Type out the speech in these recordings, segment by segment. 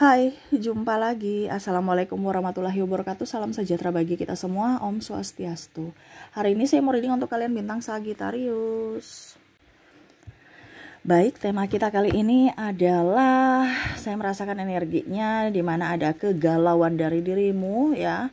Hai, jumpa lagi. Assalamualaikum warahmatullahi wabarakatuh. Salam sejahtera bagi kita semua. Om Swastiastu. Hari ini saya mau reading untuk kalian bintang Sagittarius. Baik, tema kita kali ini adalah saya merasakan energinya di mana ada kegalauan dari dirimu ya,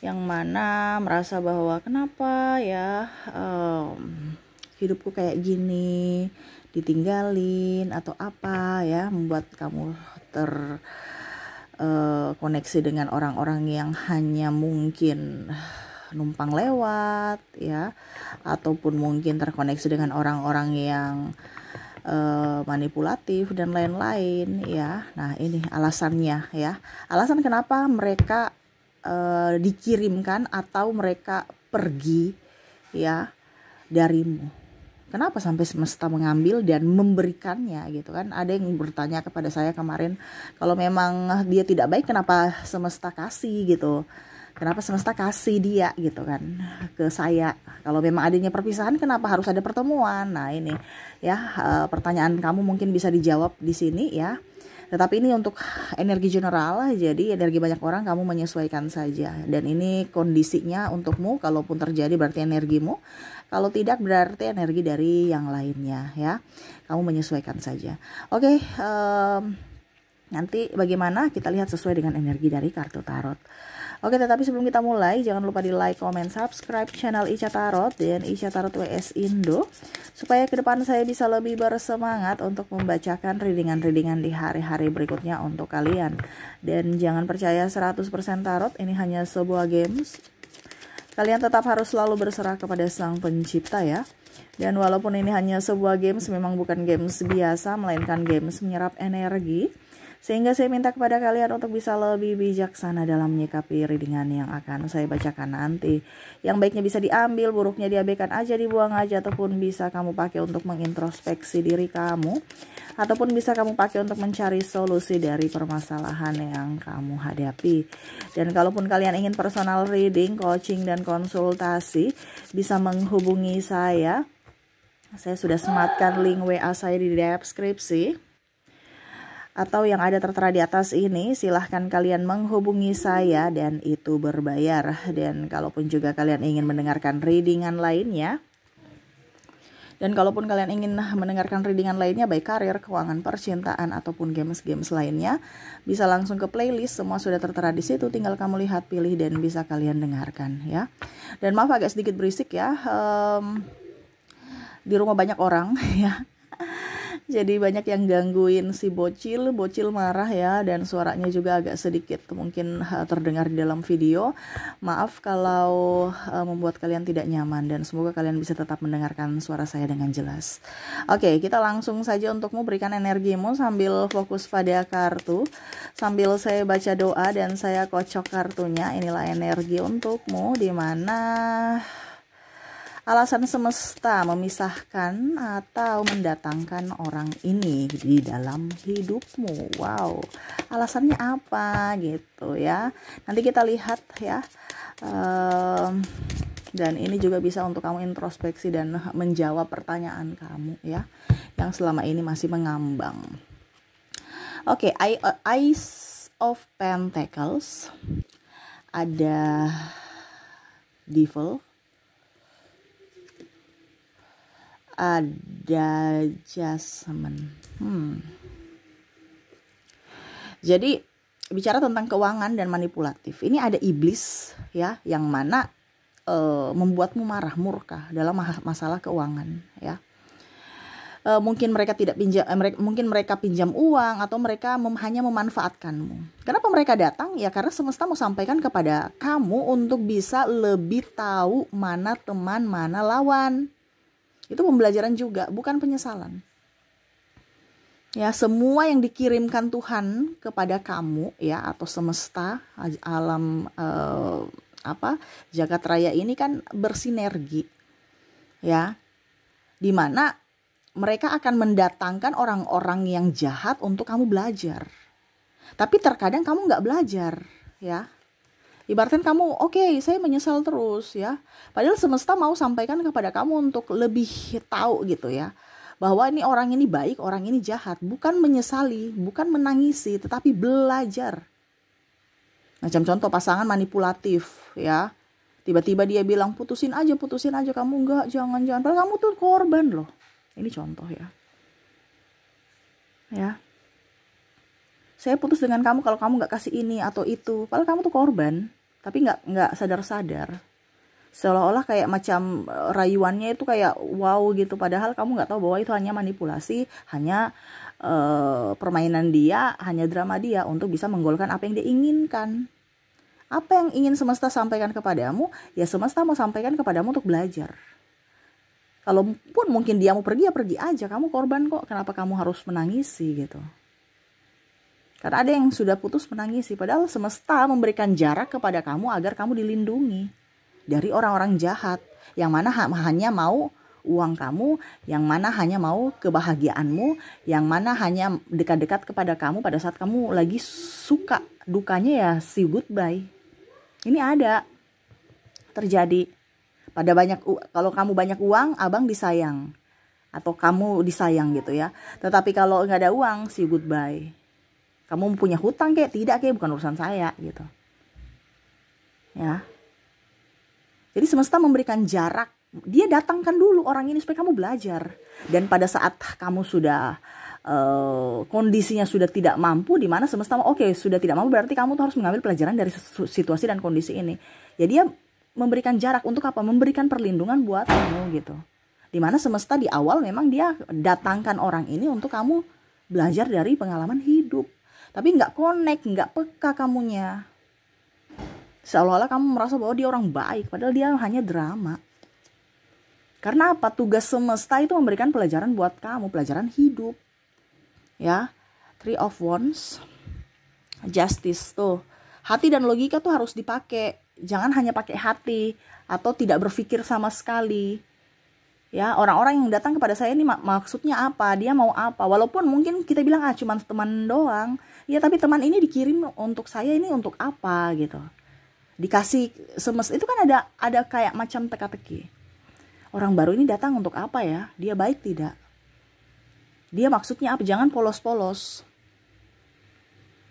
yang mana merasa bahwa kenapa ya hidupku kayak gini, ditinggalin atau apa ya, membuat kamu terkoneksi dengan orang-orang yang hanya mungkin numpang lewat ya, ataupun mungkin terkoneksi dengan orang-orang yang manipulatif dan lain-lain ya. Nah ini alasannya ya, alasan kenapa mereka dikirimkan atau mereka pergi ya darimu. Kenapa sampai semesta mengambil dan memberikannya gitu kan? Ada yang bertanya kepada saya kemarin, kalau memang dia tidak baik kenapa semesta kasih gitu? Kenapa semesta kasih dia gitu kan ke saya? Kalau memang adanya perpisahan kenapa harus ada pertemuan? Nah ini ya, pertanyaan kamu mungkin bisa dijawab di sini ya. Tetapi ini untuk energi general, jadi energi banyak orang kamu menyesuaikan saja. Dan ini kondisinya untukmu, kalaupun terjadi berarti energimu. Kalau tidak berarti energi dari yang lainnya ya. Kamu menyesuaikan saja. Oke, nanti bagaimana kita lihat sesuai dengan energi dari kartu tarot. Oke, tetapi sebelum kita mulai, jangan lupa di like, comment, subscribe channel Ica Tarot dan Ica Tarot WS Indo, supaya ke depan saya bisa lebih bersemangat untuk membacakan readingan-readingan di hari-hari berikutnya untuk kalian. Dan jangan percaya 100% tarot, ini hanya sebuah games. Kalian tetap harus selalu berserah kepada Sang Pencipta ya. Dan walaupun ini hanya sebuah games, memang bukan games biasa, melainkan games menyerap energi. Sehingga saya minta kepada kalian untuk bisa lebih bijaksana dalam menyikapi readingan yang akan saya bacakan nanti. Yang baiknya bisa diambil, buruknya diabaikan aja, dibuang aja, ataupun bisa kamu pakai untuk mengintrospeksi diri kamu, ataupun bisa kamu pakai untuk mencari solusi dari permasalahan yang kamu hadapi. Dan kalaupun kalian ingin personal reading, coaching, dan konsultasi, bisa menghubungi saya. Saya sudah sematkan link WA saya di deskripsi, atau yang ada tertera di atas ini. Silahkan kalian menghubungi saya dan itu berbayar. Dan kalaupun juga kalian ingin mendengarkan readingan lainnya, dan kalaupun kalian ingin mendengarkan readingan lainnya, baik karir, keuangan, percintaan, ataupun games-games lainnya, bisa langsung ke playlist, semua sudah tertera di situ, tinggal kamu lihat, pilih, dan bisa kalian dengarkan ya. Dan maaf agak sedikit berisik ya, di rumah banyak orang ya. Jadi banyak yang gangguin si bocil marah ya, dan suaranya juga agak sedikit mungkin terdengar di dalam video. Maaf kalau membuat kalian tidak nyaman, dan semoga kalian bisa tetap mendengarkan suara saya dengan jelas. Oke, kita langsung saja untukmu, berikan energimu sambil fokus pada kartu, sambil saya baca doa dan saya kocok kartunya. Inilah energi untukmu, di mana alasan semesta memisahkan atau mendatangkan orang ini di dalam hidupmu. Wow, alasannya apa gitu ya. Nanti kita lihat ya. Dan ini juga bisa untuk kamu introspeksi dan menjawab pertanyaan kamu ya, yang selama ini masih mengambang. Oke, Ace of Pentacles. Ada Devil. Ada Jasmine. Jadi bicara tentang keuangan dan manipulatif, ini ada iblis ya, yang mana membuatmu marah, murka dalam masalah keuangan ya. Mungkin mereka tidak pinjam, mungkin mereka pinjam uang, atau mereka hanya memanfaatkanmu. Kenapa mereka datang? Ya karena semesta mau sampaikan kepada kamu untuk bisa lebih tahu mana teman, mana lawan. Itu pembelajaran juga, bukan penyesalan. Ya, semua yang dikirimkan Tuhan kepada kamu ya, atau semesta, alam jagat raya ini kan bersinergi. Ya. Di mana mereka akan mendatangkan orang-orang yang jahat untuk kamu belajar. Tapi terkadang kamu nggak belajar, ya. Ibaratkan kamu, oke, saya menyesal terus ya. Padahal semesta mau sampaikan kepada kamu untuk lebih tahu gitu ya, bahwa ini orang ini baik, orang ini jahat. Bukan menyesali, bukan menangisi, tetapi belajar. Macam contoh pasangan manipulatif ya. Tiba-tiba dia bilang putusin aja kamu enggak, jangan. Padahal kamu tuh korban loh. Ini contoh ya. Ya. Saya putus dengan kamu kalau kamu nggak kasih ini atau itu. Padahal kamu tuh korban, tapi nggak sadar-sadar. Seolah-olah kayak macam rayuannya itu kayak wow gitu. Padahal kamu nggak tahu bahwa itu hanya manipulasi, hanya permainan dia, hanya drama dia untuk bisa menggolkan apa yang dia inginkan. Apa yang ingin semesta sampaikan kepadamu, ya semesta mau sampaikan kepadamu untuk belajar. Kalaupun mungkin dia mau pergi, ya pergi aja. Kamu korban kok, kenapa kamu harus menangisi gitu. Karena ada yang sudah putus menangisi. Padahal semesta memberikan jarak kepada kamu agar kamu dilindungi dari orang-orang jahat. Yang mana hanya mau uang kamu, yang mana hanya mau kebahagiaanmu, yang mana hanya dekat-dekat kepada kamu pada saat kamu lagi suka. Dukanya ya see goodbye. Ini ada terjadi. Kalau kamu banyak uang, abang disayang. Atau kamu disayang gitu ya. Tetapi kalau nggak ada uang, see goodbye. Kamu punya hutang tidak bukan urusan saya gitu. Ya. Jadi semesta memberikan jarak. Dia datangkan dulu orang ini supaya kamu belajar. Dan pada saat kamu sudah kondisinya sudah tidak mampu, di mana semesta sudah tidak mampu, berarti kamu tuh harus mengambil pelajaran dari situasi dan kondisi ini. Ya dia memberikan jarak untuk apa? Memberikan perlindungan buat kamu gitu. Di mana semesta di awal memang dia datangkan orang ini untuk kamu belajar dari pengalaman hidup. Tapi nggak connect, nggak peka kamunya. Seolah-olah kamu merasa bahwa dia orang baik, padahal dia hanya drama. Karena apa? Tugas semesta itu memberikan pelajaran buat kamu, pelajaran hidup. Ya, Three of Wands, Justice tuh. Hati dan logika tuh harus dipakai. Jangan hanya pakai hati atau tidak berpikir sama sekali. Ya, orang-orang yang datang kepada saya ini maksudnya apa? Dia mau apa? Walaupun mungkin kita bilang cuma teman doang. Ya, tapi teman ini dikirim untuk saya, ini untuk apa gitu. Dikasih semesta itu kan ada kayak macam teka-teki. Orang baru ini datang untuk apa ya? Dia baik tidak? Dia maksudnya apa? Jangan polos-polos.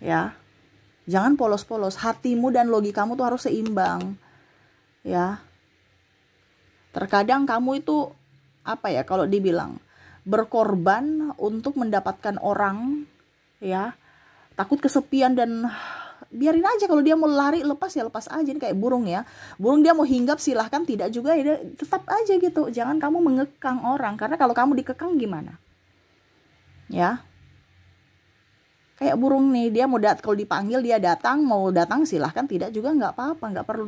Ya. Jangan polos-polos. Hatimu dan logikamu tuh harus seimbang. Ya. Terkadang kamu itu kalau dibilang berkorban untuk mendapatkan orang, ya. Takut kesepian dan biarin aja, kalau dia mau lari lepas ya lepas aja. Ini kayak burung ya. Burung dia mau hinggap silahkan, tidak juga ya tetap aja gitu. Jangan kamu mengekang orang, karena kalau kamu dikekang gimana? Ya. Kayak burung nih, dia mau kalau dipanggil dia datang, mau datang silahkan, tidak juga nggak apa-apa,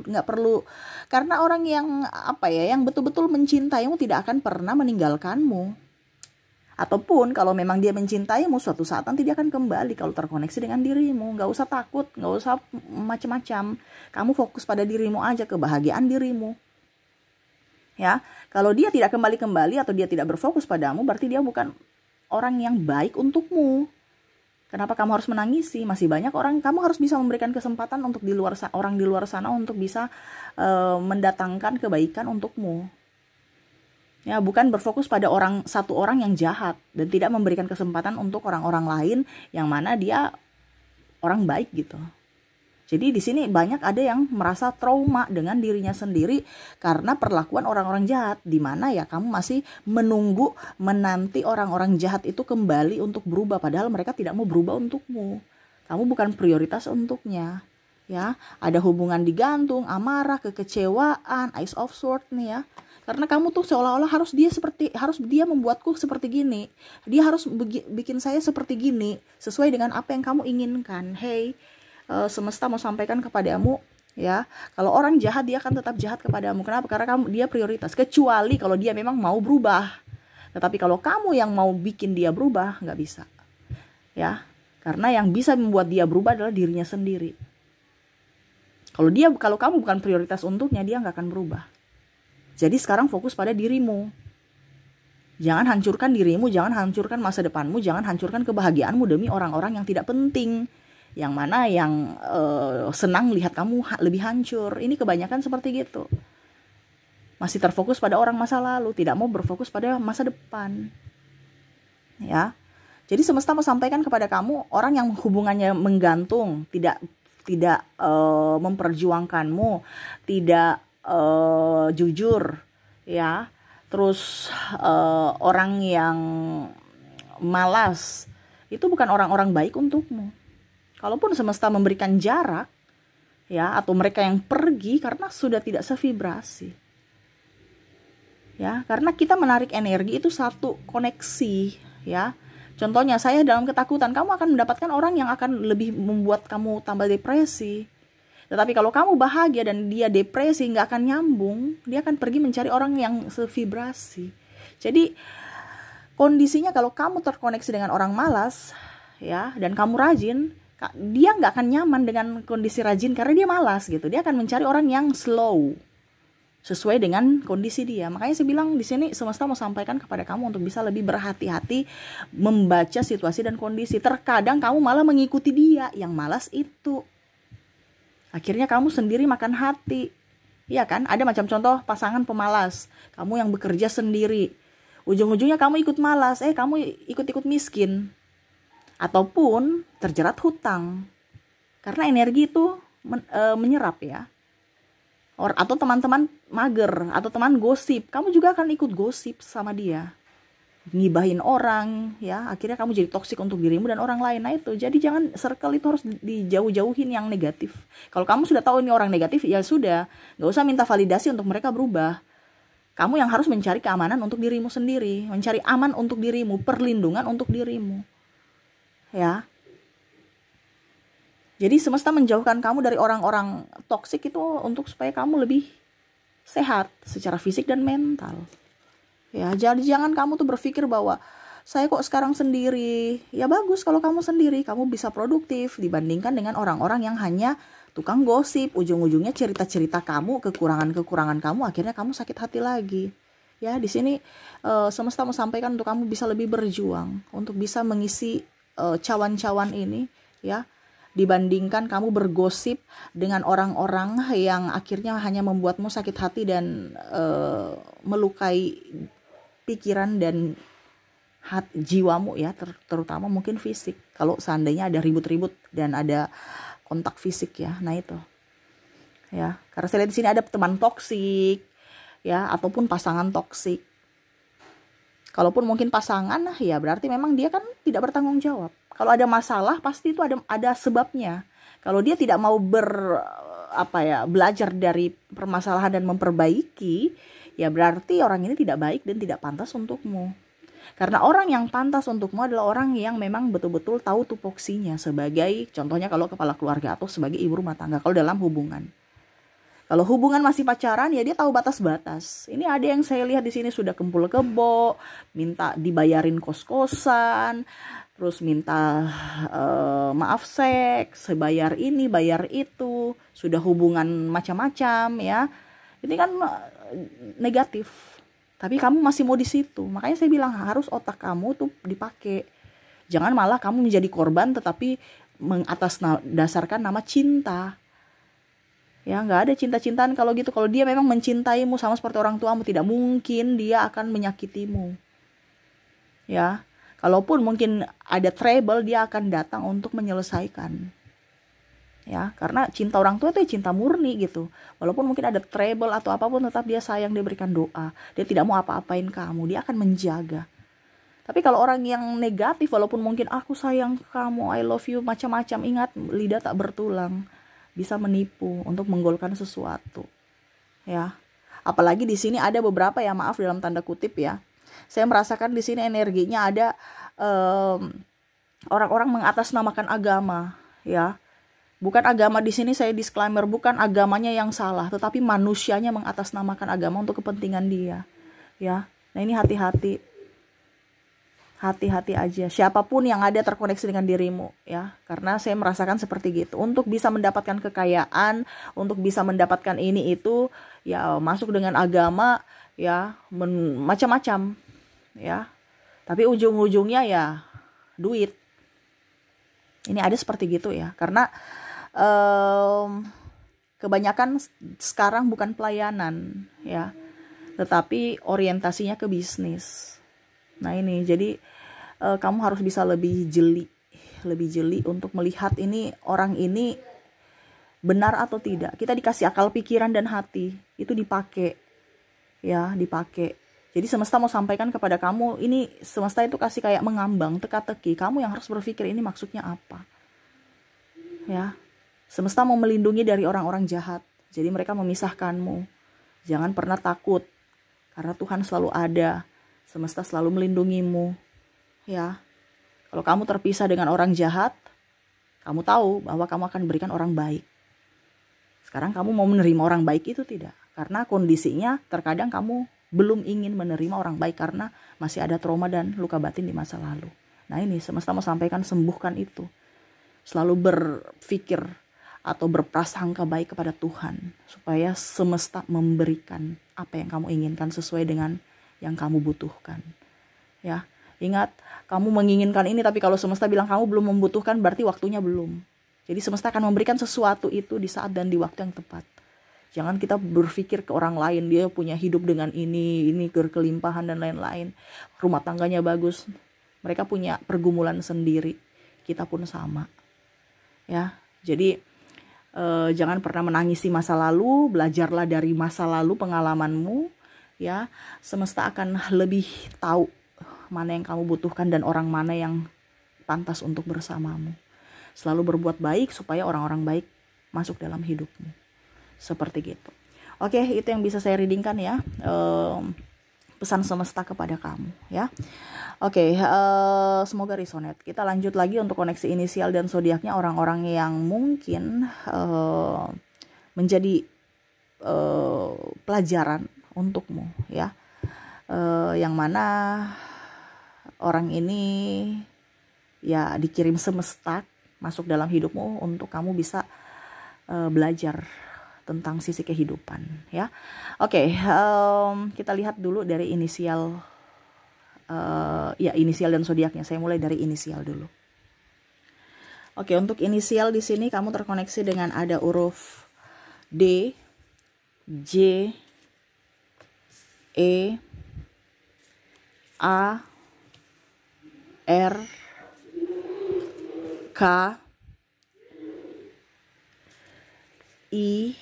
nggak perlu. Karena orang yang yang betul-betul mencintaimu tidak akan pernah meninggalkanmu. Ataupun kalau memang dia mencintaimu, suatu saat nanti dia akan kembali kalau terkoneksi dengan dirimu. Nggak usah takut, nggak usah macam-macam. Kamu fokus pada dirimu aja, kebahagiaan dirimu. Ya, kalau dia tidak kembali atau dia tidak berfokus padamu, berarti dia bukan orang yang baik untukmu. Kenapa kamu harus menangisi? Masih banyak orang, kamu harus bisa memberikan kesempatan untuk orang di luar sana untuk bisa mendatangkan kebaikan untukmu. Ya, bukan berfokus pada satu orang yang jahat dan tidak memberikan kesempatan untuk orang-orang lain yang mana dia orang baik gitu. Jadi di sini banyak ada yang merasa trauma dengan dirinya sendiri karena perlakuan orang-orang jahat, di mana ya kamu masih menanti orang-orang jahat itu kembali untuk berubah, padahal mereka tidak mau berubah untukmu. Kamu bukan prioritas untuknya. Ya, ada hubungan digantung, amarah, kekecewaan, Ace of Swords nih ya. Karena kamu tuh seolah-olah harus dia membuatku seperti gini. Dia harus bikin saya seperti gini sesuai dengan apa yang kamu inginkan. Hey, semesta mau sampaikan kepadamu ya. Kalau orang jahat dia akan tetap jahat kepadamu. Kenapa? Karena dia prioritas. Kecuali kalau dia memang mau berubah. Tetapi kalau kamu yang mau bikin dia berubah, nggak bisa. Ya, karena yang bisa membuat dia berubah adalah dirinya sendiri. Kalau kamu bukan prioritas untuknya, dia nggak akan berubah. Jadi sekarang fokus pada dirimu. Jangan hancurkan dirimu, jangan hancurkan masa depanmu, jangan hancurkan kebahagiaanmu demi orang-orang yang tidak penting. Yang mana yang senang lihat kamu lebih hancur. Ini kebanyakan seperti gitu. Masih terfokus pada orang masa lalu, tidak mau berfokus pada masa depan. ya. Jadi semesta mau sampaikan kepada kamu, orang yang hubungannya menggantung, tidak memperjuangkanmu, tidak jujur, ya. Terus orang yang malas, itu bukan orang-orang baik untukmu. Kalaupun semesta memberikan jarak, ya, atau mereka yang pergi karena sudah tidak sevibrasi, ya, karena kita menarik energi itu satu koneksi, ya. Contohnya saya dalam ketakutan, kamu akan mendapatkan orang yang akan lebih membuat kamu tambah depresi. Tetapi kalau kamu bahagia dan dia depresi, nggak akan nyambung, dia akan pergi mencari orang yang sevibrasi. Jadi kondisinya kalau kamu terkoneksi dengan orang malas, ya, dan kamu rajin, dia nggak akan nyaman dengan kondisi rajin karena dia malas gitu. Dia akan mencari orang yang slow, sesuai dengan kondisi dia. Makanya saya bilang di sini semesta mau sampaikan kepada kamu untuk bisa lebih berhati-hati membaca situasi dan kondisi. Terkadang kamu malah mengikuti dia yang malas itu. Akhirnya kamu sendiri makan hati. Iya kan? Ada macam contoh pasangan pemalas. Kamu yang bekerja sendiri. Ujung-ujungnya kamu ikut malas, kamu ikut-ikut miskin. Ataupun terjerat hutang. Karena energi itu menyerap, ya. Atau teman-teman mager, atau teman gosip, kamu juga akan ikut gosip sama dia, ngibahin orang, ya, akhirnya kamu jadi toksik untuk dirimu dan orang lain. Nah itu, jadi jangan, circle itu harus dijauh-jauhin yang negatif. Kalau kamu sudah tahu ini orang negatif, ya sudah, nggak usah minta validasi untuk mereka berubah. Kamu yang harus mencari keamanan untuk dirimu sendiri, mencari aman untuk dirimu, perlindungan untuk dirimu, ya. Jadi semesta menjauhkan kamu dari orang-orang toksik itu untuk supaya kamu lebih sehat secara fisik dan mental. Ya, jadi jangan kamu tuh berpikir bahwa saya kok sekarang sendiri. Ya bagus kalau kamu sendiri, kamu bisa produktif dibandingkan dengan orang-orang yang hanya tukang gosip, ujung-ujungnya cerita-cerita kamu, kekurangan-kekurangan kamu, akhirnya kamu sakit hati lagi. Ya, di sini semesta mau sampaikan untuk kamu bisa lebih berjuang untuk bisa mengisi cawan-cawan ini, ya. Dibandingkan kamu bergosip dengan orang-orang yang akhirnya hanya membuatmu sakit hati dan melukai pikiran dan jiwamu, ya, terutama mungkin fisik. Kalau seandainya ada ribut-ribut dan ada kontak fisik, ya. Nah itu, ya, karena saya lihat di sini ada teman toksik, ya, ataupun pasangan toksik. Kalaupun mungkin pasangan, ya berarti memang dia kan tidak bertanggung jawab. Kalau ada masalah pasti itu ada sebabnya. Kalau dia tidak mau belajar dari permasalahan dan memperbaiki, ya berarti orang ini tidak baik dan tidak pantas untukmu. Karena orang yang pantas untukmu adalah orang yang memang betul-betul tahu tupoksinya sebagai, contohnya kalau kepala keluarga atau sebagai ibu rumah tangga. Kalau dalam hubungan. Kalau hubungan masih pacaran, ya dia tahu batas-batas. Ini ada yang saya lihat di sini sudah kempul kebo, minta dibayarin kos-kosan, terus minta maaf seks, bayar ini, bayar itu, sudah hubungan macam-macam, ya. Ini kan negatif. Tapi kamu masih mau di situ. Makanya saya bilang harus otak kamu tuh dipakai. Jangan malah kamu menjadi korban tetapi dasarkan nama cinta. Ya, nggak ada cinta-cintaan kalau gitu. Kalau dia memang mencintaimu sama seperti orang tuamu, tidak mungkin dia akan menyakitimu. Ya, kalaupun mungkin ada trouble, dia akan datang untuk menyelesaikan. Ya, karena cinta orang tua itu cinta murni gitu. Walaupun mungkin ada trouble atau apapun, tetap dia sayang, dia berikan doa. Dia tidak mau apa-apain kamu, dia akan menjaga. Tapi kalau orang yang negatif, walaupun mungkin aku sayang kamu, I love you, macam-macam, ingat lidah tak bertulang. Bisa menipu untuk menggolkan sesuatu, ya. Apalagi di sini ada beberapa, ya, maaf dalam tanda kutip, ya. Saya merasakan di sini energinya ada orang-orang mengatasnamakan agama, ya. Bukan agama di sini, saya disclaimer, bukan agamanya yang salah, tetapi manusianya mengatasnamakan agama untuk kepentingan dia, ya. Nah ini hati-hati. Hati-hati aja, siapapun yang ada terkoneksi dengan dirimu, ya, karena saya merasakan seperti gitu. Untuk bisa mendapatkan kekayaan, untuk bisa mendapatkan ini itu, ya masuk dengan agama, ya, macam-macam, ya. Tapi ujung-ujungnya ya duit. Ini ada seperti gitu, ya, karena kebanyakan sekarang bukan pelayanan, ya, tetapi orientasinya ke bisnis. Nah ini jadi kamu harus bisa lebih jeli untuk melihat ini orang ini benar atau tidak. Kita dikasih akal pikiran dan hati, itu dipakai ya, dipakai. Jadi semesta mau sampaikan kepada kamu, ini semesta itu kasih kayak mengambang, teka-teki. Kamu yang harus berpikir ini maksudnya apa. Ya, semesta mau melindungi dari orang-orang jahat. Jadi mereka memisahkanmu. Jangan pernah takut, karena Tuhan selalu ada. Semesta selalu melindungimu. Ya, kalau kamu terpisah dengan orang jahat, kamu tahu bahwa kamu akan berikan orang baik. Sekarang kamu mau menerima orang baik itu tidak. Karena kondisinya terkadang kamu belum ingin menerima orang baik karena masih ada trauma dan luka batin di masa lalu. Nah ini semesta mau sampaikan, sembuhkan itu. Selalu berpikir atau berprasangka baik kepada Tuhan. Supaya semesta memberikan apa yang kamu inginkan sesuai dengan yang kamu butuhkan. Ya, ingat, kamu menginginkan ini tapi kalau semesta bilang kamu belum membutuhkan berarti waktunya belum. Jadi semesta akan memberikan sesuatu itu di saat dan di waktu yang tepat. Jangan kita berpikir ke orang lain, dia punya hidup dengan ini berkelimpahan dan lain-lain. Rumah tangganya bagus. Mereka punya pergumulan sendiri. Kita pun sama. Ya, jadi jangan pernah menangisi masa lalu, belajarlah dari masa lalu pengalamanmu. Ya, semesta akan lebih tahu mana yang kamu butuhkan dan orang mana yang pantas untuk bersamamu. Selalu berbuat baik supaya orang-orang baik masuk dalam hidupmu. Seperti gitu. Oke, itu yang bisa saya readingkan ya. Pesan semesta kepada kamu ya. Oke, semoga resonate. Kita lanjut lagi untuk koneksi inisial dan zodiaknya orang-orang yang mungkin menjadi pelajaran untukmu ya. Yang mana orang ini ya dikirim semesta masuk dalam hidupmu untuk kamu bisa belajar tentang sisi kehidupan ya. Oke, kita lihat dulu dari inisial inisial dan zodiaknya. Saya mulai dari inisial dulu. Oke, untuk inisial di sini kamu terkoneksi dengan ada huruf D, J, E, A, R, K, I,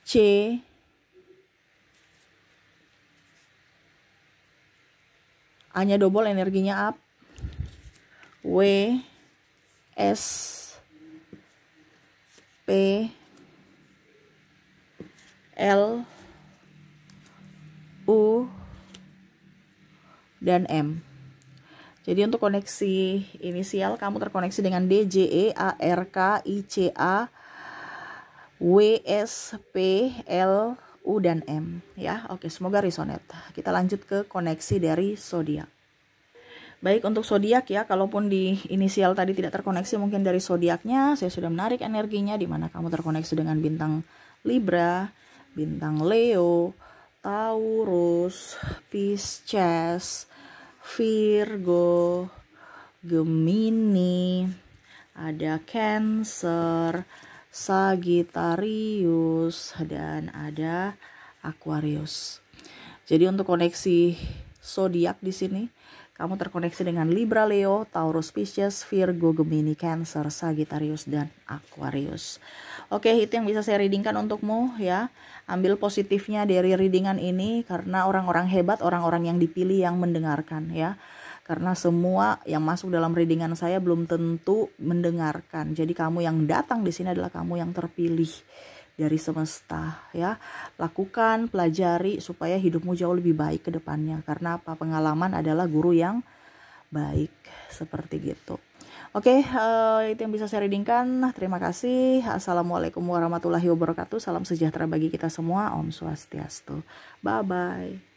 C, A-nya double, energinya up, W, S, P, L, U, dan M. Jadi untuk koneksi inisial kamu terkoneksi dengan D, J, E, A, R, K, I, C, A, W, S, P, L, U, dan M ya. Oke, semoga resonate. Kita lanjut ke koneksi dari zodiak. Baik, untuk zodiak ya, kalaupun di inisial tadi tidak terkoneksi, mungkin dari zodiaknya saya sudah menarik energinya di mana kamu terkoneksi dengan bintang Libra, bintang Leo, Taurus, Pisces, Virgo, Gemini, ada Cancer, Sagittarius, dan ada Aquarius. Jadi untuk koneksi zodiak di sini kamu terkoneksi dengan Libra, Leo, Taurus, Pisces, Virgo, Gemini, Cancer, Sagittarius, dan Aquarius. Oke, itu yang bisa saya readingkan untukmu ya. Ambil positifnya dari readingan ini karena orang-orang hebat, orang-orang yang dipilih yang mendengarkan ya. Karena semua yang masuk dalam readingan saya belum tentu mendengarkan. Jadi kamu yang datang di sini adalah kamu yang terpilih dari semesta ya. Lakukan, pelajari supaya hidupmu jauh lebih baik ke depannya. Karena apa? Pengalaman adalah guru yang baik. Seperti gitu. Oke, itu yang bisa saya readingkan. Terima kasih. Assalamualaikum warahmatullahi wabarakatuh. Salam sejahtera bagi kita semua. Om Swastiastu. Bye-bye.